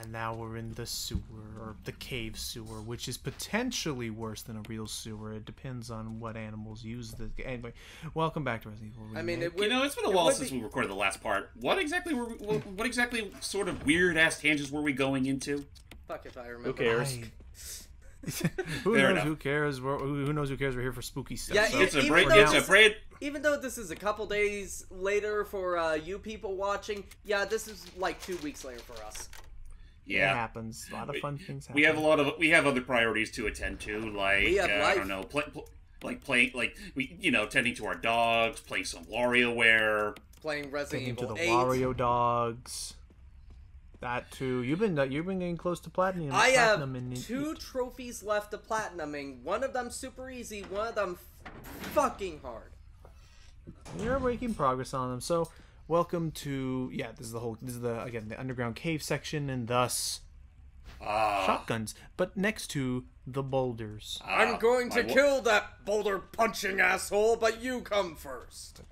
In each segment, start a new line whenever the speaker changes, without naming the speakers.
And now we're in the sewer, or the cave sewer, which is potentially worse than a real sewer. It depends on what animals use the... Anyway, welcome back to Resident Evil Remake.
I mean,
it's been a while since we recorded the last part. What exactly sort of weird-ass tangents were we going into?
Fuck if I remember.
Who cares?
Who cares? Who knows who cares? We're here for spooky stuff.
Yeah,
so.
It's a braid.
Even though this is a couple days later for you people watching, yeah, this is like 2 weeks later for us.
Yeah,
it happens. A lot of fun things happen.
We have other priorities to attend to, like I don't know, tending to our dogs, playing some WarioWare,
playing Resident Evil 8.
To the Wario dogs. That too. You've been getting close to platinum.
I have 2 trophies left to platinuming. One of them super easy. One of them fucking hard.
You're making progress on them. So, welcome to this is the underground cave section, and thus shotguns. But next to the boulders.
I'm going to kill that boulder punching asshole, but you come first.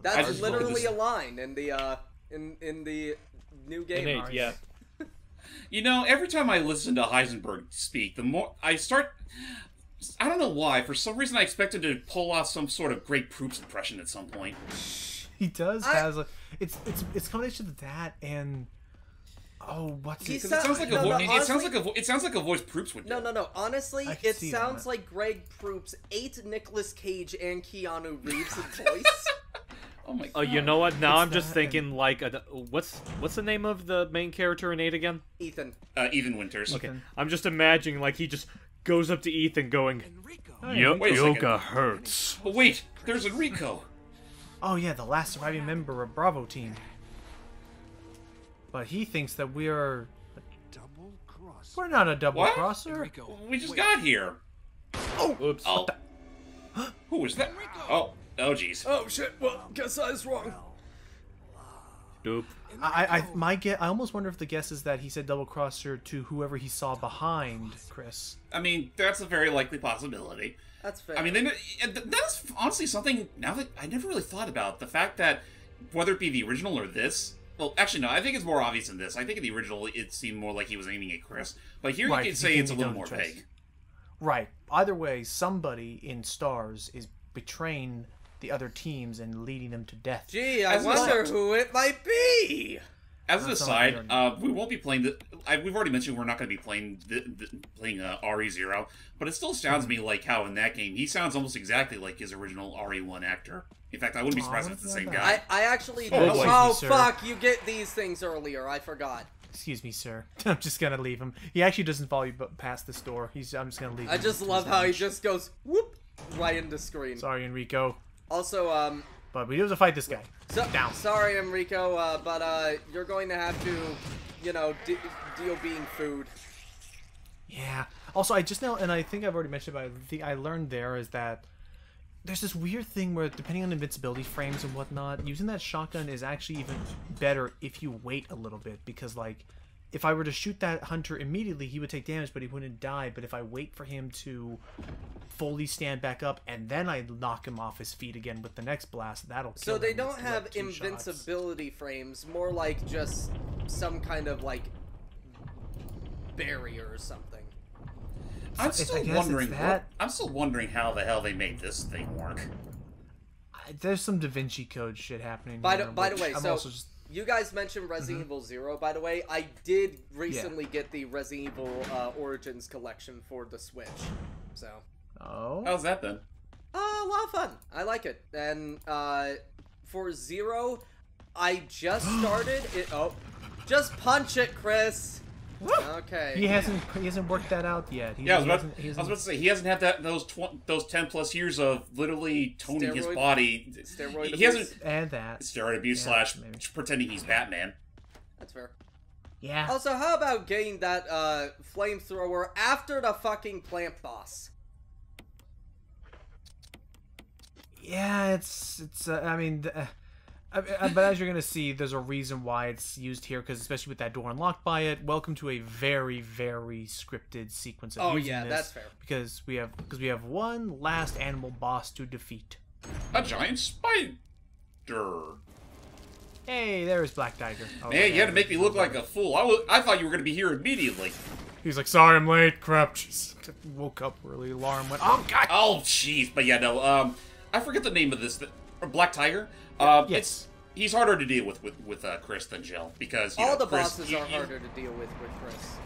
That's literally a line in the in the new game.
Innate, yeah.
Every time I listen to Heisenberg speak, the more I start... I don't know why. For some reason, I expected to pull off some sort of Great Proops impression at some point.
He does has a... It's a combination of that and... Oh, what's it?
It sounds like a voice Proops would do.
No. Honestly, it sounds like Greg Proops ate Nicolas Cage and Keanu Reeves in voice.
Oh my god.
Oh, you know what? Now I'm just thinking like, what's the name of the main character in 8 again?
Ethan.
Ethan Winters.
Okay. I'm just imagining like he just goes up to Ethan going,
Enrico.
yoga hurts.
Oh wait, there's Enrico.
Oh yeah, the last surviving member of Bravo team. But he thinks that we're not a double crosser.
We just got here.
Oh, oops.
Oh. Who was that? Oh jeez.
Oh shit. Well, guess I was wrong.
Doop.
I almost wonder if the guess is that he said double crosser to whoever he saw behind Chris.
I mean, that's a very likely possibility.
That's fair.
I mean, that's honestly something now that I never really thought about. The fact that whether it be the original or this. Well, actually, no. I think it's more obvious in this. I think in the original, it seemed more like he was aiming at Chris. But here you can say it's a little more vague.
Right. Either way, somebody in Stars is betraying the other teams and leading them to death.
Gee, I wonder who it might be.
As an aside, we won't be playing the. We've already mentioned we're not going to be playing RE0, but it still astounds me like how in that game he sounds almost exactly like his original RE1 actor. In fact, I wouldn't be surprised if it's the same guy.
I actually... fuck, you get these things earlier. I forgot.
Excuse me, sir. I'm just gonna leave him. He actually doesn't follow you past this door. I'm just gonna leave him.
I just love how he just goes, whoop, right into screen.
Sorry, Enrico.
Also,
but we have to fight this guy. Down.
Sorry, Enrico, but, you're going to have to, deal being food.
Yeah. Also, I just now, and I think I've already mentioned, but the thing I learned there is that there's this weird thing where, depending on invincibility frames and whatnot, using that shotgun is actually even better if you wait a little bit. Because, like, if I were to shoot that hunter immediately, he would take damage, but he wouldn't die. But if I wait for him to fully stand back up, and then I knock him off his feet again with the next blast, that'll kill
So
him.
they don't have invincibility frames, more like just some kind of, like, barrier or something.
I'm still wondering how the hell they made this thing work.
There's some Da Vinci Code shit happening.
By the way, you guys mentioned Resident Evil 0, by the way. I did recently get the Resident Evil Origins collection for the Switch. So.
Oh.
How's that then?
A lot of fun. I like it. And for 0, I just started it. Oh, just punch it, Chris. Okay.
He hasn't worked that out yet.
I was about to say he hasn't had those 10+ years of literally toning his body.
Steroid abuse.
He hasn't
and that
steroid abuse / pretending he's Batman.
That's fair.
Yeah.
Also, how about getting that flamethrower after the fucking plant boss?
Yeah, I mean. But as you're going to see, there's a reason why it's used here, because especially with that door unlocked by it, welcome to a very, very scripted sequence of using this.
That's fair.
Because we have one last animal boss to defeat.
A giant spider.
Hey, there's Black Tiger. Oh,
Man, you had to make me look like a fool. I thought you were going to be here immediately.
He's like, sorry, I'm late. Crap. Just woke up early. Alarm went. Oh God.
Oh, jeez. But yeah, no. I forget the name of this. Black Tiger.
Yes.
He's harder to deal with Chris than Jill because
all the
Chris,
bosses are harder to deal with Chris.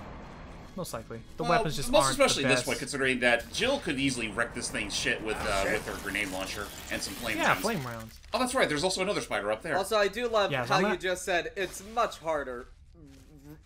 Most likely, the weapons just
most
aren't
especially
the best.
this one, considering that Jill could easily wreck this thing's shit with her grenade launcher and some flame rounds.
Yeah, flame rounds.
Oh, that's right. There's also another spider up there.
Also, I do love how you just said it's much harder.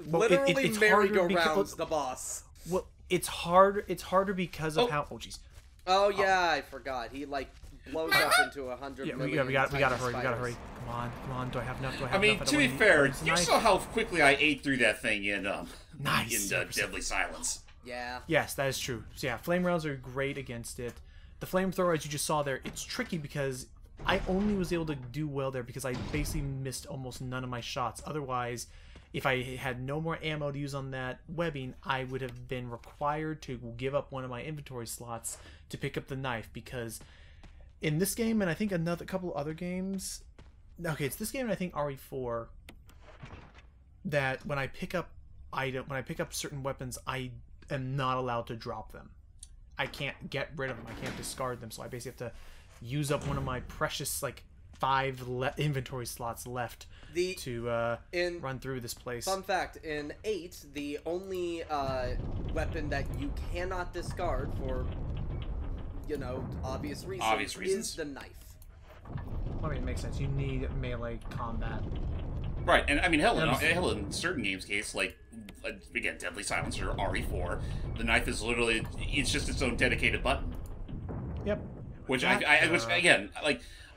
Well,
Literally
it's
merry-go-rounds the boss.
Well, it's hard. It's harder because of how. Oh jeez.
Oh yeah, I forgot. He like blows up into 100
Yeah,
million.
we gotta hurry. We gotta hurry. Come on. Do I have enough?
I mean, to be fair, you saw how quickly I ate through that thing in Deadly Silence.
Yeah.
Yes, that is true. So yeah, flame rounds are great against it. The flamethrower, as you just saw there, it's tricky because I only was able to do well there because I basically missed almost none of my shots. Otherwise, if I had no more ammo to use on that webbing, I would have been required to give up one of my inventory slots to pick up the knife because in this game, and I think a couple other games, okay, it's this game and I think RE4, that when I pick up certain weapons, I am not allowed to drop them. I can't get rid of them. I can't discard them. So I basically have to use up one of my precious 5 inventory slots left to run through this place.
Fun fact: in 8, the only weapon that you cannot discard for obvious reasons is the knife.
I mean, it makes sense. You need melee combat.
Right, and I mean, hell, in certain games case, again, Deadly Silence or RE4, the knife is literally, it's just its own dedicated button.
Yep.
Which, again,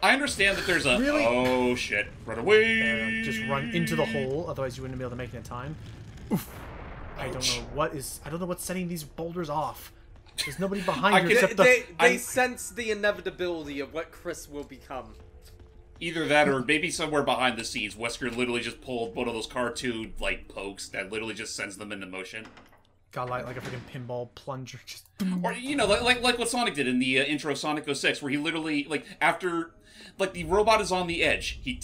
I understand that there's a,
really?
Oh shit, run away!
Just run into the hole, otherwise you wouldn't be able to make it in time. Oof. I don't know what's setting these boulders off. There's nobody behind you except
they sense the inevitability of what Chris will become.
Either that, or maybe somewhere behind the scenes, Wesker literally just pulled one of those cartoon pokes that literally just sends them into motion.
Got like a freaking pinball plunger, just.
Or like what Sonic did in the intro of Sonic 06, where he literally after the robot is on the edge, he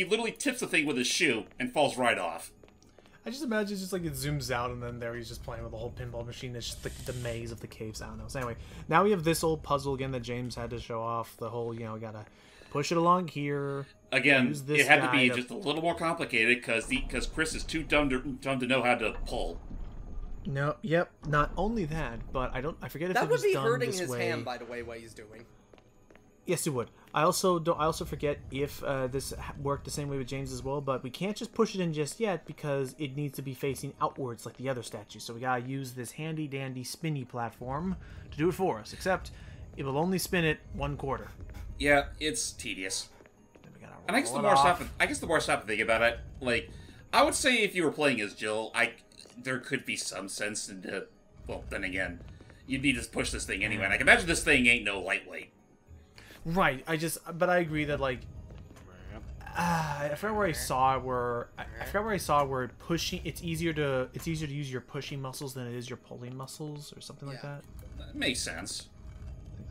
literally tips the thing with his shoe and falls right off.
I just imagine just it zooms out and then there he's just playing with the whole pinball machine. It's just the maze of the caves. I don't know. So anyway, now we have this old puzzle again that James had to show off. The whole we gotta push it along here.
Again, it had to be just a little more complicated because Chris is too dumb to know how to pull.
No, yep. Not only that, but I forget if it was done this way.
That would be hurting his hand, by the way, what he's doing.
Yes, it would. I also forget if this worked the same way with James as well, but we can't just push it in just yet because it needs to be facing outwards like the other statues. So we gotta use this handy dandy spinny platform to do it for us. Except it will only spin it 1/4.
Yeah, it's tedious. And I guess the more sad thing about it, I would say if you were playing as Jill, there could be some sense into. Well, then again, you'd need to push this thing anyway. And I can imagine this thing ain't no lightweight.
Right. But I agree that I forgot where I saw where pushing. It's easier to use your pushing muscles than it is your pulling muscles or something like that.
That makes sense.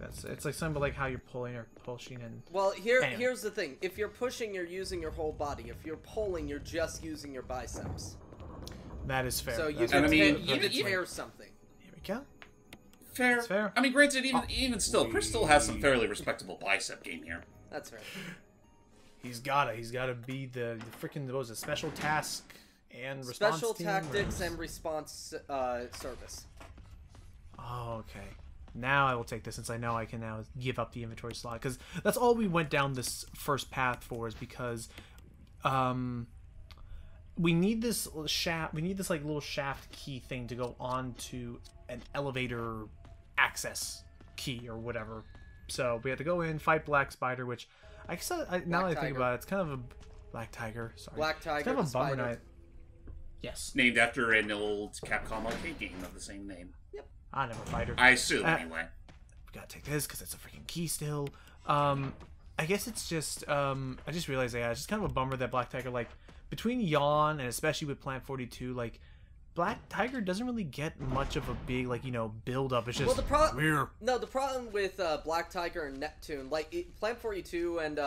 I think it's something how you're pulling or pushing and.
Well, here's the thing: if you're pushing, you're using your whole body. If you're pulling, you're just using your biceps.
That is fair.
So you can tear something.
Here we go.
Fair.
That's fair.
I mean, granted, even still, Chris still has some fairly respectable bicep game here.
That's fair.
He's gotta be the freaking special task and response
special
team
tactics and response service.
Oh, okay. Now I will take this since I know I can now give up the inventory slot because that's all we went down this first path for is because we need this shaft. We need this little shaft key thing to go on to an elevator access key or whatever. So we have to go in, fight Black Spider, which I guess now that I think about it, it's kind of a Black Tiger. Sorry,
Black Tiger.
It's kind of a bummer
Spider.
night. Yes,
named after an old Capcom arcade game of the same name.
Yep.
I never fighter.
I assume anyway.
We gotta take this because it's a freaking key still. I guess it's just I just realized it's just kind of a bummer that Black Tiger between Yawn and especially with Plant 42 Black Tiger doesn't really get much of a big build up. It's just
the problem with Black Tiger and Neptune, Plant 42 and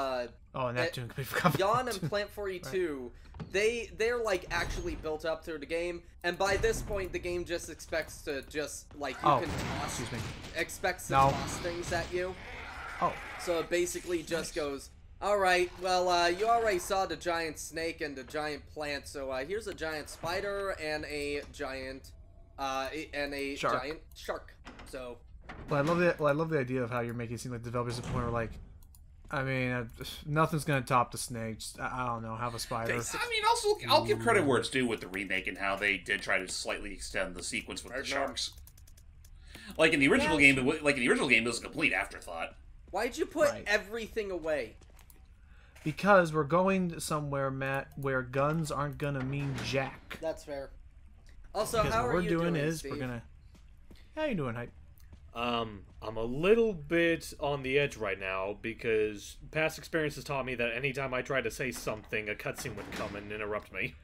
Oh, and that tune could be forgotten.
Yawn and Plant 42, they're like actually built up through the game, and by this point the game just expects to like you can toss, expects to toss things at you.
Oh.
So it basically just goes, all right, well, you already saw the giant snake and the giant plant, so here's a giant spider and a giant giant shark. So.
Well, I love the idea of how you're making it seem like developers at the point where like. I mean, nothing's gonna top the snake. Just, I don't know, have a spider.
I mean, also, I'll give credit where it's due with the remake and how they did try to slightly extend the sequence with the sharks. Like in the original game, it was a complete afterthought.
Why'd you put everything away?
Because we're going somewhere, Matt, where guns aren't gonna mean jack.
That's fair. Also,
because
how are you doing,
is we're gonna. How you doing, Hype?
I'm a little bit on the edge right now because past experience has taught me that anytime I try to say something, a cutscene would come and interrupt me.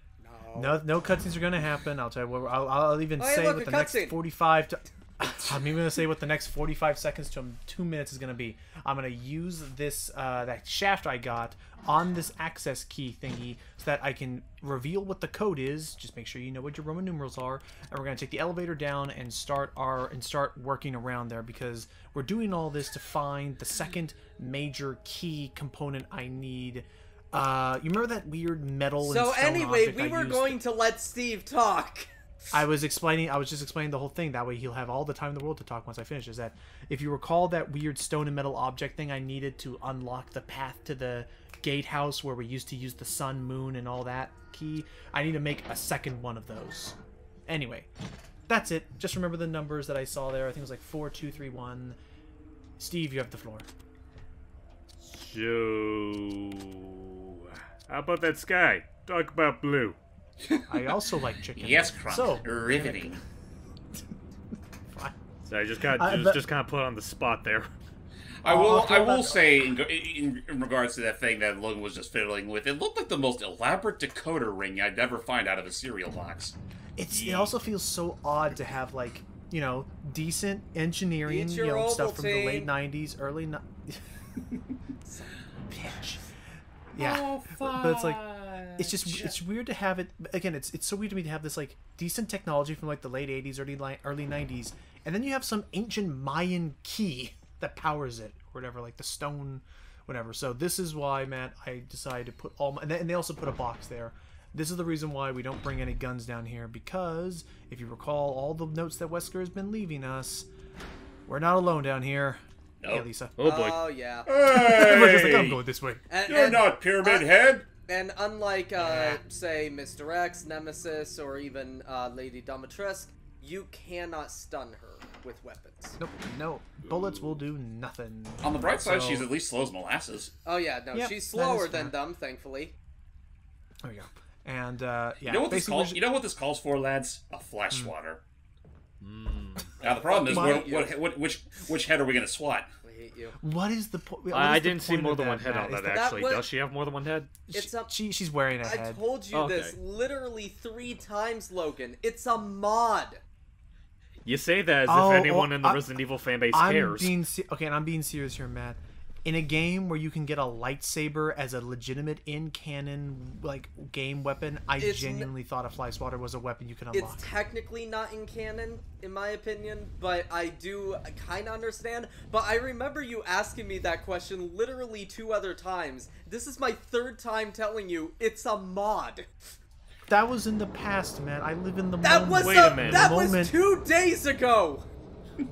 No cutscenes are gonna happen. I'll tell you what. I'll even say what the next 45 to. I'm even gonna say what the next 45 seconds to 2 minutes is gonna be. I'm gonna use this that shaft I got on this access key thingy so that I can reveal what the code is. Just make sure you know what your Roman numerals are, and we're gonna take the elevator down and start working around there because we're doing all this to find the second major key component I need. You remember that weird metal?
So
and stone
anyway, we were going to let Steve talk.
I was just explaining the whole thing. That way he'll have all the time in the world to talk once I finish. Is that if you recall that weird stone and metal object thing I needed to unlock the path to the gatehouse where we used to use the sun, moon, and all that key? I need to make a second one of those. Anyway, that's it. Just remember the numbers that I saw there. I think it was like 4, 2, 3, 1. Steve, you have the floor.
So, how about that sky? Talk about blue.
I also like chicken.
Yes, Crump.
So,
riveting.
So I just kind of put on the spot there.
I will say in regards to that thing that Logan was just fiddling with, it looked like the most elaborate decoder ring I'd ever find out of a cereal box.
It also feels so odd to have like decent engineering stuff from the late 90s, early bitch. Yeah, but it's like it's weird to have it again. It's so weird to me to have this like decent technology from like the late 80s, early 90s, and then you have some ancient Mayan key that powers it or whatever, like the stone, whatever. So this is why, Matt, I decided to put all my, and they also put a box there. This is the reason why we don't bring any guns down here, because if you recall all the notes that Wesker has been leaving us, we're not alone down here.
Nope.
Yeah, Lisa.
Oh boy.
Oh yeah.
We're just like, I'm going this way.
You're not Pyramid Head.
And unlike, say, Mr. X, Nemesis, or even Lady Domitresque, you cannot stun her with weapons.
Nope, no. Bullets will do nothing.
On the bright side, she's at least slow as molasses.
Oh yeah, no,
Yep,
she's slower than them, thankfully.
There we go. And, yeah.
You know what this calls? You know what this calls for, lads? A flesh swatter. Now the problem is, which head are we gonna swat?
I hate you.
What is the point?
I didn't see more than one head on that, actually. Does she have more than one head?
She's wearing a head.
I told you this literally 3 times, Logan. It's a mod.
You say that as if anyone in the Resident Evil fanbase cares.
And I'm being serious here, Matt. In a game where you can get a lightsaber as a legitimate in-canon like game weapon, I genuinely thought a fly swatter was a weapon you can unlock.
It's technically not in canon, in my opinion, but I do kind of understand. But I remember you asking me that question literally 2 other times. This is my 3rd time telling you it's a mod.
That was in the past, man. I live in the moment.
Wait a minute.
That was 2 days ago.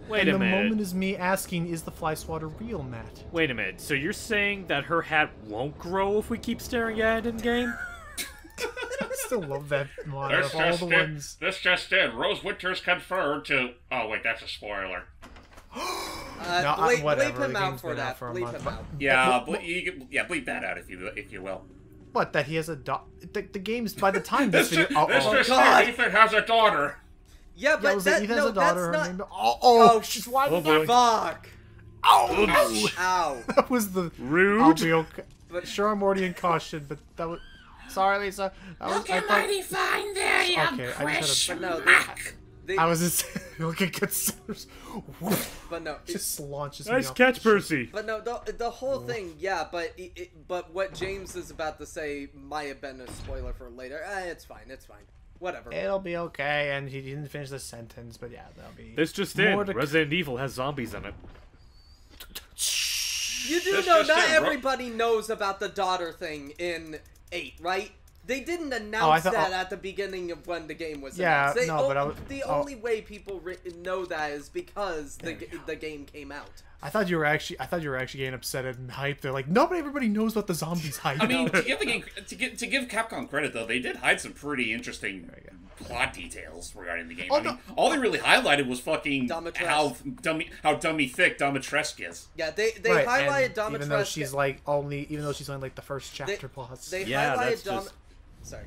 Wait a minute.
The moment is me asking, is the fly swatter real, Matt?
Wait a minute. So you're saying that her hat won't grow if we keep staring at it in game?
I still love that mod of all the ones.
This just in. Rose Winters confirmed to... Oh, wait, that's a spoiler.
Bleep him out for that. Bleep him out.
Yeah, bleep that out if you will.
What, that he has a daughter? The game's, by the time this video...
Ethan has a daughter.
Yeah, but
Ethan has a daughter.
That's not...
She's why
fuck. Ow.
That was the...
Rude.
I'll be okay. But sure, I'm already in caution, but that was... Sorry, Lisa. That was,
Looking mighty fine there, you
okay,
They,
I was just look at good
but no,
just launches me
Nice
off
catch,
the ship.
Percy.
But no, the whole thing, yeah. But what James is about to say might have been a spoiler for later. It's fine. It's fine. Whatever.
It'll be okay, and he didn't finish the sentence, but yeah, that'll be.
This just
more
in. Resident Evil has zombies in it.
You do
That's
know
just
not
it, bro.
everybody knows about the daughter thing in 8, right? They didn't
I
announce
thought-
that at the beginning of when the game was
Yeah,
announced.
no, but I was-
the only way people know that is because the game came out.
I thought you were actually getting upset and hyped. They're like, nobody, everybody knows about the zombies hype.
I mean, to give the game to give Capcom credit though, they did hide some pretty interesting plot details regarding the game.
Oh,
I mean, all they really highlighted was fucking
Domitress.
how dummy thick Domitrescu is.
Yeah, they
right,
highlighted
and
Domitress.
even though she's only like the first chapter plus.
They
Yeah,
highlighted
that's just-
Sorry.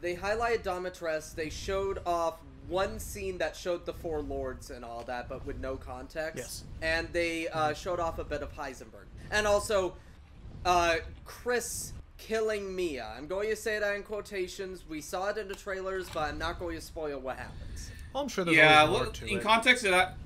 They highlighted Domitress. They showed off one scene that showed the Four Lords and all that, but with no context.
Yes.
And they showed off a bit of Heisenberg. And also, Chris killing Mia. I'm going to say that in quotations. We saw it in the trailers, but I'm not going to spoil what happens.
I'm sure there's
Yeah,
always more
well,
to
in
it.
context, at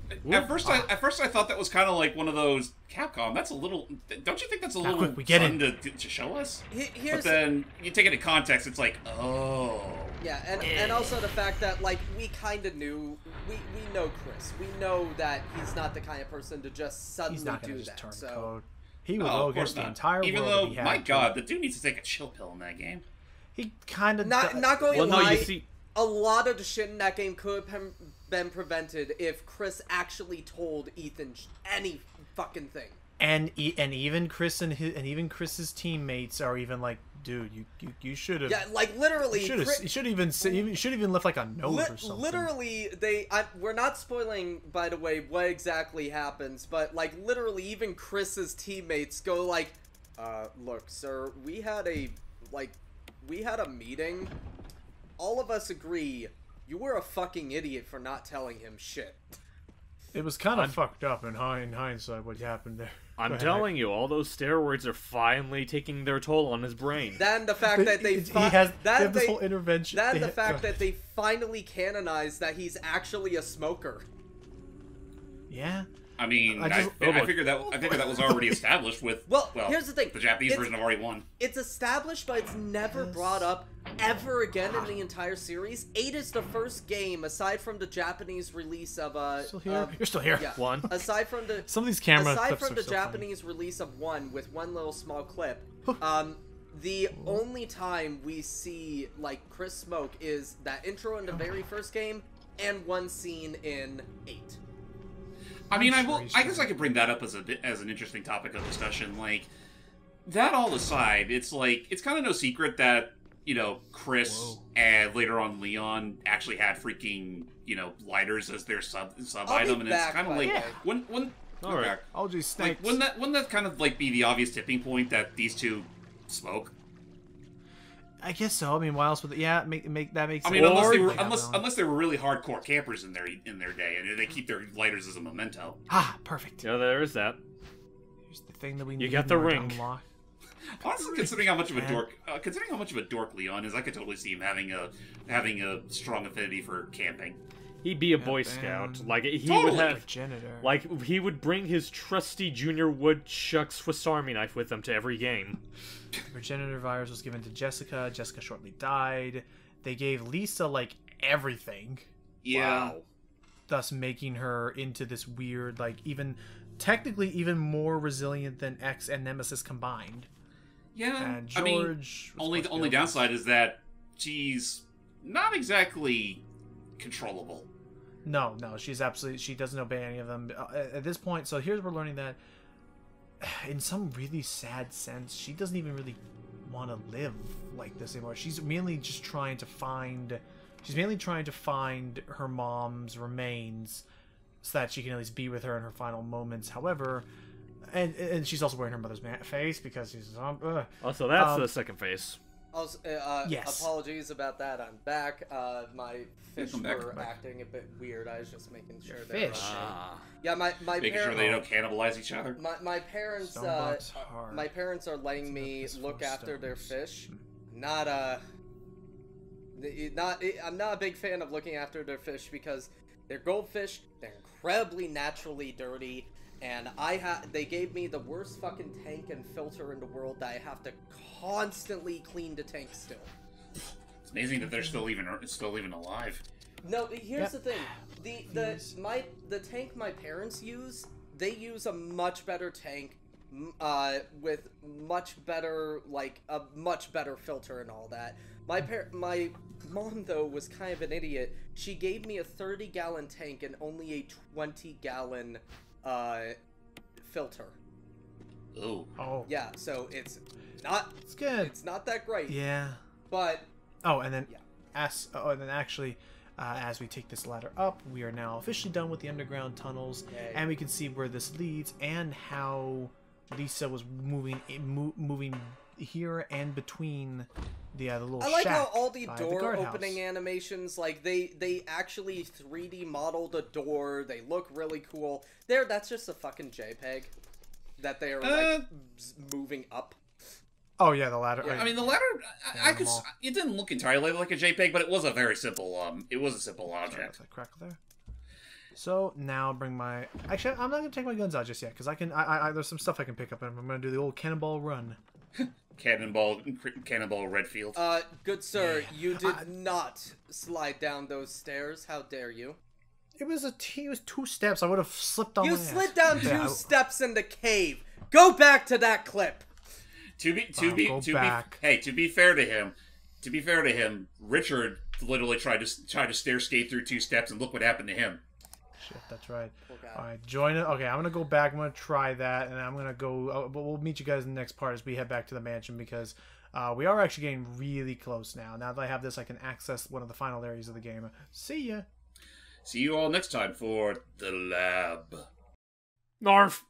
first I thought that was kind of like one of those Capcom. That's a little. Don't you think that's a little
quick, we get
fun to show us?
Here's
But then you take it in context, it's like, oh.
Yeah, and also the fact that, like, we kind of knew, we know Chris. We know that he's not the kind of person to just suddenly
He's not
do
gonna just
that.
turn
So
code. He would
No,
go
of course
against the
not.
entire
Even
world.
though,
if he had
my
to.
God, the dude needs to take a chill pill in that game.
He kind of
not going
Well,
to
no,
lie,
you see,
a lot of the shit in that game could have been prevented if Chris actually told Ethan any fucking thing.
and even Chris and Chris's teammates are even like, dude, you should have.
Yeah, like literally.
You should even left like a note or something.
Literally, we're not spoiling, by the way, what exactly happens, but like literally, even Chris's teammates go like, "Look, sir, we had a meeting. All of us agree you were a fucking idiot for not telling him shit."
It was kind of fucked up in hindsight what happened there.
I'm telling you, all those steroids are finally taking their toll on his brain.
Then the fact that they
have this whole intervention.
Then the fact that they finally canonized that he's actually a smoker.
Yeah.
I mean,
I
figured that was already established with
Well, here's the thing.
the Japanese
It's-
version of RE1.
It's established, but it's never brought up ever again in the entire series. 8 is the first game, aside from the Japanese release of
Still here? You're still here.
Yeah.
One.
Aside from the
Some of these camera
aside
clips
from
are
the
so funny.
Japanese release of 1 with one little small clip, the only time we see like Chris smoke is that intro in the very first game and one scene in 8.
I mean,
sure
I guess I could bring that up as an interesting topic of discussion. Like, that all aside, it's like, it's kind of no secret that, Chris and later on Leon actually had freaking, lighters as their sub
I'll
item,
be
and
back,
it's kind of
by
like,
the way.
when
All right.
I'll just
like, wouldn't that kind of like be the obvious tipping point that these two smoke?
I guess so. I mean, why else would? That makes
I
sense.
mean,
Yeah,
unless they were really hardcore campers in their day, and they keep their lighters as a memento.
Perfect.
Yeah, there is that.
Here's the thing that we need.
You got the
in order to
ring.
unlock.
Honestly, considering how much of a dork Leon is, I could totally see him having a strong affinity for camping.
He'd be a Boy
man.
Scout. Like he
Totally.
would have,
Progenitor.
like he would bring his trusty Junior Woodchuck Swiss Army knife with him to every game.
Progenitor virus was given to Jessica. Jessica shortly died. They gave Lisa like everything,
Yeah.
Wow.
thus making her into this weird, like technically even more resilient than X and Nemesis combined.
Yeah.
And
I mean,
George. was
the
supposed to
only
be able to-
downside is that she's not exactly controllable.
No, she doesn't obey any of them at this point. So here's we're learning that, in some really sad sense, she doesn't even really want to live like this anymore. She's mainly trying to find her mom's remains, so that she can at least be with her in her final moments. However, and she's also wearing her mother's face because she's
Also, that's the second face.
Also,
Yes.
apologies about that. I'm back. My fish
Welcome back.
were acting a bit weird. I was just making sure
Your
they were
fish?
okay.
Ah.
Yeah, my
Making sure
parents.
they don't cannibalize each other.
My parents,
Stonebot's hard.
my parents are letting me
It's
look
full
after their
stones.
fish. Not I'm not a big fan of looking after their fish because they're goldfish, they're incredibly naturally dirty, and they gave me the worst fucking tank and filter in the world that I have to constantly clean the tank still.
It's amazing that they're still even alive.
No, here's the thing. The tank my parents use, they use a much better tank with much better a much better filter and all that. My mom though was kind of an idiot. She gave me a 30-gallon tank and only a 20-gallon filter.
Ooh.
Oh.
Yeah, so it's
good.
It's not that great.
Yeah.
But
and then
yeah.
as we take this ladder up, we are now officially done with the underground tunnels.
Yay.
And we can see where this leads and how Lisa was moving here and between the little
I like
shack
how all the
by
door
guardhouse.
opening animations, like they actually 3D modeled a door. They look really cool. That's just a fucking JPEG that they are moving up.
Oh yeah, the ladder.
Yeah.
I mean, the ladder. It didn't look entirely like a JPEG, but it was a very simple. It was a simple object.
That crackle there. So now bring my. Actually, I'm not gonna take my guns out just yet because I can. There's some stuff I can pick up, and I'm gonna do the old cannonball run.
Cannonball Redfield.
Good sir, you did not slide down those stairs. How dare you?
It was 2 steps. I would have slipped on.
You
my ass.
slid down 2 steps in the cave. Go back to that clip.
To be fair to him, Richard literally tried to stair skate through 2 steps, and look what happened to him.
Shit, that's right.
Okay.
All right, join it. Okay, I'm gonna go back. I'm gonna try that, and I'm gonna go. But we'll meet you guys in the next part as we head back to the mansion because we are actually getting really close now. Now that I have this, I can access one of the final areas of the game. See ya.
See you all next time for the lab.
Narf.